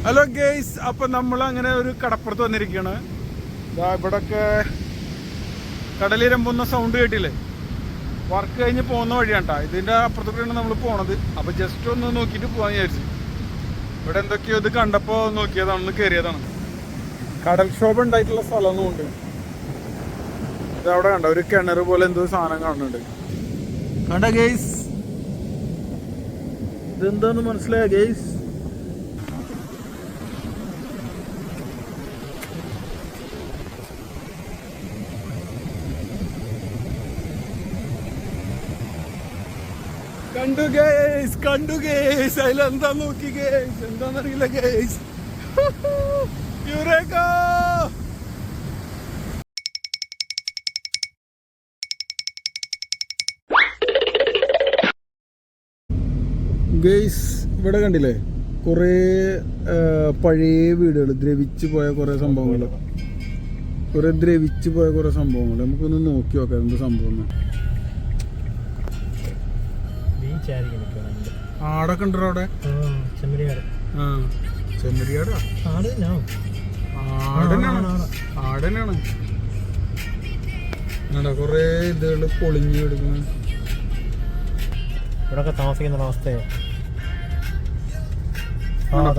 Hello guys, അപ്പൊ നമ്മൾ അങ്ങനെ ഒരു കടപ്പുറത്ത് വന്നിരിക്കുകയാണ്. ഇവിടൊക്കെ കടലിരമ്പുന്ന സൗണ്ട് കേട്ടില്ലേ? വർക്ക് കഴിഞ്ഞ് പോകുന്ന വഴിയാണ്ടാ. ഇതിന്റെ അപ്പുറത്തൊക്കെയാണ് നമ്മൾ പോണത്. അപ്പൊ ജസ്റ്റ് ഒന്ന് നോക്കിയിട്ട് പോകാൻ വിചാരിച്ചു. ഇവിടെ എന്തൊക്കെയോ ഇത് കണ്ടപ്പോ നോക്കിയതാണ്, ഒന്ന് കയറിയതാണ്. കടൽക്ഷോഭം ഉണ്ടായിട്ടുള്ള സ്ഥലമൊന്നും ഉണ്ട്. ഇത് അവിടെ കണ്ട ഒരു കിണർ പോലെ എന്തോ സാധനം കാണുന്നുണ്ട്. കണ്ട ഗേയ്സ്, ഇതെന്താന്ന് മനസ്സിലായ ഗേയ്സ്? കണ്ടു ഗേയ്സ്, അതിലെന്താ നോക്കി ഗേയ്സ്, എന്താന്നറിയില്ല ഗേയ്സ്. യുറേക്ക ഗേയ്സ്, ഇവിടെ കണ്ടില്ലേ കുറേ പഴയ വീടുകൾ, ദ്രവിച്ചു പോയ കുറേ സംഭവങ്ങൾ, നമുക്കൊന്ന് നോക്കി നോക്കാം എന്ത് സംഭവം. ആടൊക്കെ ഉണ്ടോ അവിടെ? ചെമ്മരിയാടാ? ആടനാണ്. കൊറേ ഇതുകള് പൊളിഞ്ഞു കിടക്കുന്നു. ഇവിടെ താമസിക്കുന്ന അവസ്ഥയോ?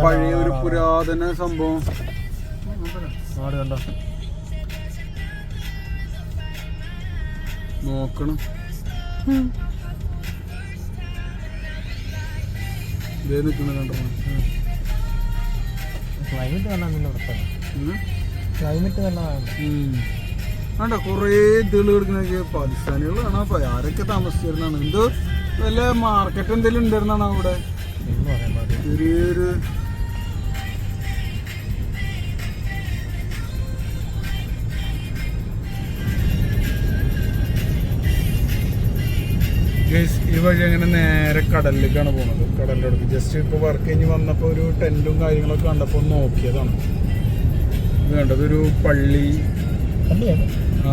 പഴയ ഒരു പുരാതന സംഭവം. ആട് കണ്ടോ? നോക്കണം. ക്ലൈമറ്റ് വേണ്ട കൊറേ ഇതുകൾ കിടക്കുന്നൊക്കെ പാകിസ്ഥാനികളാണ്. അപ്പൊ ആരൊക്കെ താമസിച്ചിരുന്നാണ്? എന്തോ വല്ല മാർക്കറ്റ് എന്തെങ്കിലും ഉണ്ടായിരുന്നാണ് അവിടെ? ചെറിയൊരു ഈ വഴി അങ്ങനെ നേരെ കടലിലേക്കാണ് പോകുന്നത്. കടലിൻ്റെ അടുത്ത് ജസ്റ്റ് ഇപ്പോൾ വർക്ക് കഴിഞ്ഞ് വന്നപ്പോൾ ഒരു ടെൻറ്റും കാര്യങ്ങളൊക്കെ കണ്ടപ്പോൾ നോക്കിയതാണ്. ഇത് കണ്ടത് ഒരു പള്ളി,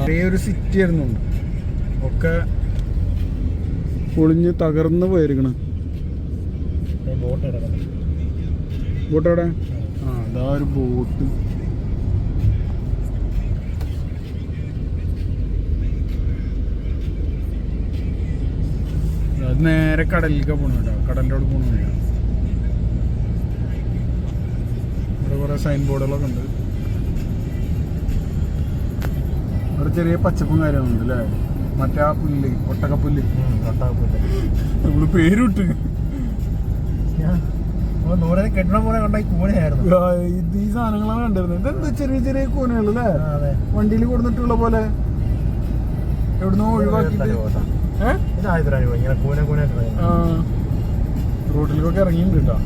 ചെറിയൊരു സിറ്റി ആയിരുന്നു. ഒക്കെ പൊളിഞ്ഞ് തകർന്ന് പോയിരിക്കണം. ബോട്ട് എവിടെ? അതാ ഒരു ബോട്ട്. അത് നേരെ കടലിലേക്കാണ് പോകണം കേട്ടോ. കടലിൻ്റെ അവിടെ പോകണ വഴിയാണ്. ഇവിടെ കുറേ സൈൻ ബോർഡുകളൊക്കെ ഉണ്ട്. ഇവിടെ ചെറിയ പച്ചപ്പും കാര്യങ്ങളുണ്ട് അല്ലേ? മറ്റേ ആ പുല്ല്, ഒട്ടകപ്പുല്ല്. നമ്മള് പേരിട്ട് ഇത് ഈ സാധനങ്ങളാണ് കണ്ടിരുന്നത്. ഇതെന്ത് ചെറിയ ചെറിയ കൂനകൾ അല്ലേ? വണ്ടിയിൽ കൊടുത്തിട്ടുള്ള പോലെ എവിടുന്നോ ഒഴിവാക്കിട്ട് റോഡിലേക്കൊക്കെ ഇറങ്ങിയിട്ടുണ്ട് കേട്ടോ.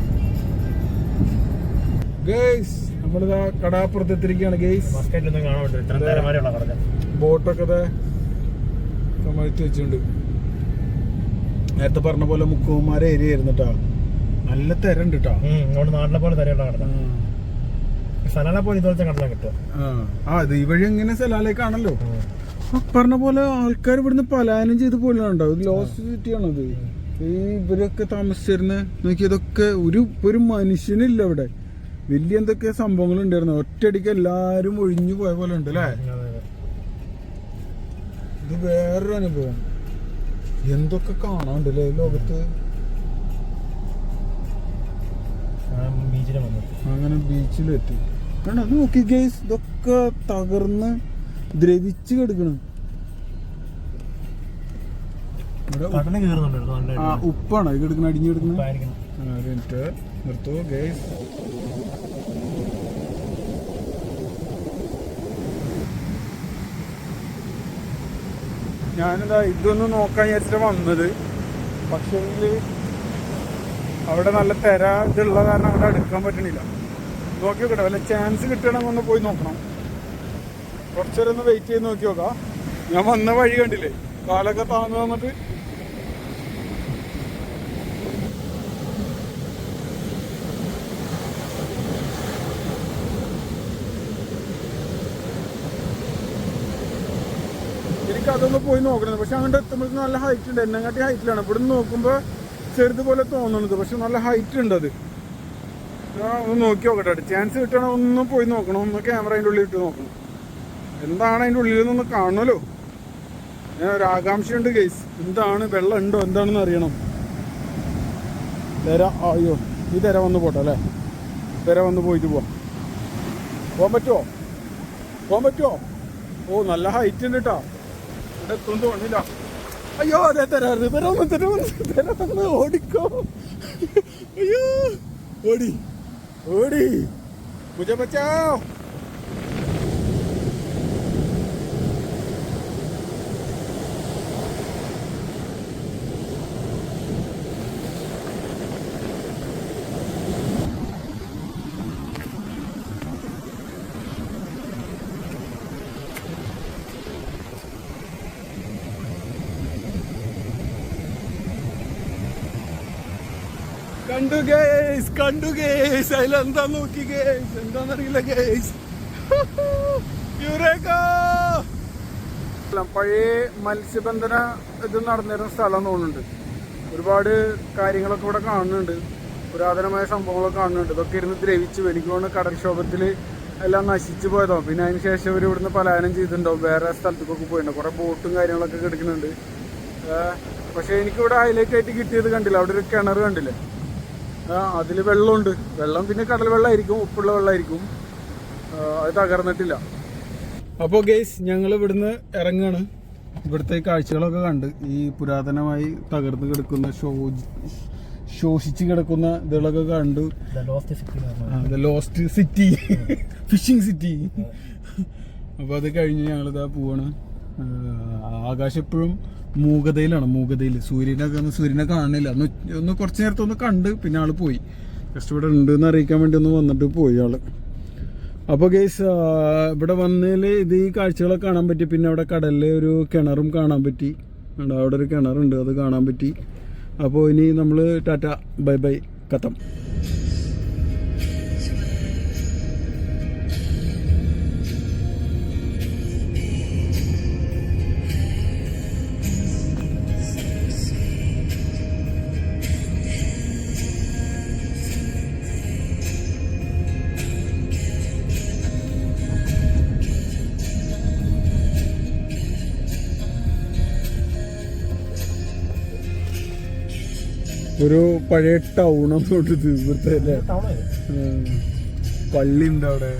ഗേയ്സ്, നമ്മളിതാ കടാപ്പുറത്തെത്തിരിക്കുകയാണ് ഗേയ്സ്. ബോട്ടൊക്കെ കമഴ്ത്തി വെച്ചിട്ടുണ്ട്. നേരത്തെ പറഞ്ഞ പോലെ മുക്കുമാരെ ഏരിയ ആയിരുന്നു കേട്ടോ. നല്ല തിരണ്ട് കേട്ടോ. നാട്ടിലെ പോലെ സലാല പോലെ ഇതുപോലത്തെ കടലാ കിട്ടുക. ഇത് ഈ വഴി എങ്ങനെ സലാലേക്കാണല്ലോ. പറഞ്ഞ പോലെ ആൾക്കാർ ഇവിടുന്ന് പലായനം ചെയ്ത് പോലുണ്ടോ. ലോസ്റ്റ് സിറ്റിയാണത്. ഈ ഇവരൊക്കെ താമസിച്ചിരുന്ന നോക്കിയതൊക്കെ ഒരു മനുഷ്യനില്ല ഇവിടെ. വലിയ എന്തൊക്കെ സംഭവങ്ങൾ ഉണ്ടായിരുന്നു. ഒറ്റയടിക്ക് എല്ലാരും ഒഴിഞ്ഞു പോയ പോലെ ഉണ്ട് അല്ലേ? ഇത് വേറൊരു അനുഭവം. എന്തൊക്കെ കാണാണ്ടല്ലേ ലോകത്ത്. അങ്ങനെ ബീച്ചിലെത്തി കണ്ടോ? നോക്കി ഗൈസ്, ഇതൊക്കെ തകർന്ന് ദ്രവിച്ച് കിടക്കണം. ഉപ്പാണോ ഇത് കിടക്കുന്ന? അടിഞ്ഞു കിടക്കുന്ന മിനിറ്റ് നിർത്തൂ ഗൈസ്. ഞാനിതാ ഇതൊന്ന് നോക്കാൻ വിചാരിച്ചിട്ട് വന്നത്. പക്ഷേ അവിടെ നല്ല തിര ഇതുള്ള കാരണം അവിടെ അടുക്കാൻ പറ്റണില്ല. നോക്കി നോക്കട്ടെ, വല്ല ചാൻസ് കിട്ടണമെങ്കിൽ ഒന്ന് പോയി നോക്കണം. കുറച്ചേരം ഒന്ന് വെയിറ്റ് ചെയ്ത് നോക്കി നോക്കാം. ഞാൻ വന്ന വഴി കണ്ടില്ലേ, കാലൊക്കെ താന്നു വന്നിട്ട്. എനിക്ക് അതൊന്ന് പോയി നോക്കണത്. പക്ഷെ അങ്ങോട്ട് എത്തുമ്പോഴേക്കും നല്ല ഹൈറ്റ് ഉണ്ട്. എന്നെക്കാട്ടി ഹൈറ്റിലാണ്. ഇവിടെ നിന്ന് നോക്കുമ്പോൾ ചെറുതുപോലെ തോന്നുന്നത്, പക്ഷെ നല്ല ഹൈറ്റ് ഉണ്ട്. അത് ഒന്ന് നോക്കി നോക്കട്ടെ, ചാൻസ് കിട്ടണ ഒന്ന് പോയി നോക്കണം, ഒന്ന് ക്യാമറ അതിൻ്റെ ഉള്ളിൽ ഇട്ട് നോക്കണം, എന്താണ് അതിൻ്റെ ഉള്ളിൽ നിന്നൊന്ന് കാണണമല്ലോ. ഞാൻ ഒരു ആകാംക്ഷയുണ്ട് ഗൈസ്, എന്താണ് വെള്ളം ഉണ്ടോ എന്താണെന്ന് അറിയണം. തിര, അയ്യോ ഈ തിര വന്ന് പോട്ടെ അല്ലേ, തിര വന്ന് പോയിട്ട് പോകാൻ പറ്റുമോ? ഓ നല്ല ഹൈറ്റ് ഉണ്ട് കേട്ടോ, ഇവിടെ എത്തും തോന്നില്ല. അയ്യോ അതെ തിര വന്ന് ഓടിക്കോ. അയ്യോ ഓടി മുझे बचाओ. കണ്ടു ഗേസ് അതിലെന്താ നോക്കി ഗേസ്, എന്താന്നറിയില്ല ഗേസ്. പഴയ മത്സ്യബന്ധന ഇത് നടന്നിരുന്ന സ്ഥലം തോന്നുന്നുണ്ട്. ഒരുപാട് കാര്യങ്ങളൊക്കെ ഇവിടെ കാണുന്നുണ്ട്, പുരാതനമായ സംഭവങ്ങളൊക്കെ കാണുന്നുണ്ട്. ഇതൊക്കെ ഇരുന്ന് ദ്രവിച്ച് എനിക്ക് തോന്നുന്നു കടൽക്ഷോഭത്തിൽ എല്ലാം നശിച്ചു പോയതാവും. പിന്നെ അതിന് ശേഷം ഇവർ ഇവിടുന്ന് പലായനം ചെയ്തിട്ടുണ്ടാവും, വേറെ സ്ഥലത്തേക്കൊക്കെ പോയിട്ടുണ്ട്. കുറേ ബോട്ടും കാര്യങ്ങളൊക്കെ കിടക്കുന്നുണ്ട്. പക്ഷേ എനിക്കിവിടെ ഹൈലൈറ്റ് ആയിട്ട് കിട്ടിയത് കണ്ടില്ല, അവിടെ ഒരു കിണർ കണ്ടില്ലേ, അതിൽ വെള്ളമുണ്ട്. വെള്ളം പിന്നെ കടൽ വെള്ളമായിരിക്കും, ഉപ്പുള്ള വെള്ളമായിരിക്കും, അത് തകർന്നിട്ടില്ല. അപ്പോൾ ഗെയ്സ് ഞങ്ങൾ ഇവിടുന്ന് ഇറങ്ങുകയാണ്. ഇവിടുത്തെ കാഴ്ചകളൊക്കെ കണ്ട് ഈ പുരാതനമായി തകർന്ന് കിടക്കുന്ന ശോഷിച്ച് കിടക്കുന്ന ഇതുകളൊക്കെ കണ്ടു. Lost city, fishing city. അപ്പോൾ അത് കഴിഞ്ഞ് ഞങ്ങളിതാ പോവാണ്. ആകാശം എപ്പോഴും മൂകതയിൽ സൂര്യനെ കാണുന്നില്ല. ഒന്ന് കുറച്ച് നേരത്തെ ഒന്ന് കണ്ട് പിന്നെ ആള് പോയി. ജസ്റ്റ് ഇവിടെ ഉണ്ടെന്ന് അറിയിക്കാൻ വേണ്ടി ഒന്ന് വന്നിട്ട് പോയി ആള്. അപ്പോൾ ഗെയ്സ് ഇവിടെ വന്നതിൽ ഇത് ഈ കാഴ്ചകളൊക്കെ കാണാൻ പറ്റി. പിന്നെ അവിടെ കടലിൽ ഒരു കിണറും കാണാൻ പറ്റി, അവിടെ ഒരു കിണറുണ്ട്, അത് കാണാൻ പറ്റി. അപ്പോൾ ഇനി നമ്മൾ ടാറ്റ ബൈ ബൈ കത്തം. ഒരു പഴയ ടൗണാണ് തോന്നുന്നത് ഇവിടുത്തെ അല്ലേ. പള്ളി ഉണ്ട് അവിടെ,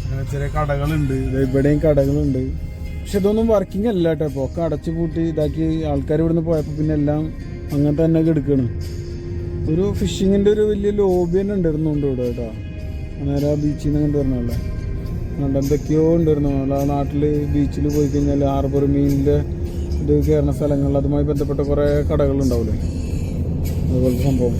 അങ്ങനെ ചെറിയ കടകളുണ്ട്, ഇവിടെയും കടകളുണ്ട്. പക്ഷെ ഇതൊന്നും വർക്കിംഗ് അല്ല കേട്ടോ. ഇപ്പോൾ ഒക്കെ അടച്ചു പൂട്ടി ഇതാക്കി ആൾക്കാർ ഇവിടുന്ന് പോയപ്പോൾ പിന്നെ എല്ലാം അങ്ങനെ തന്നെ എടുക്കണം. ഒരു ഫിഷിങ്ങിൻ്റെ ഒരു വലിയ ലോബി തന്നെ ഉണ്ടായിരുന്നുണ്ട് ഇവിടെ കേട്ടോ. നേരെ ബീച്ചിൽ നിന്ന് കണ്ടുവരണല്ലേ, അതുകൊണ്ട് എന്തൊക്കെയോ ഉണ്ടായിരുന്നു. ആ നാട്ടിൽ ബീച്ചിൽ പോയി കഴിഞ്ഞാൽ ഹാർബർ മീനിൻ്റെ ഇത് കയറുന്ന സ്ഥലങ്ങളിൽ അതുമായി ബന്ധപ്പെട്ട കുറേ കടകളുണ്ടാവില്ലേ, അതുപോലത്തെ സംഭവം.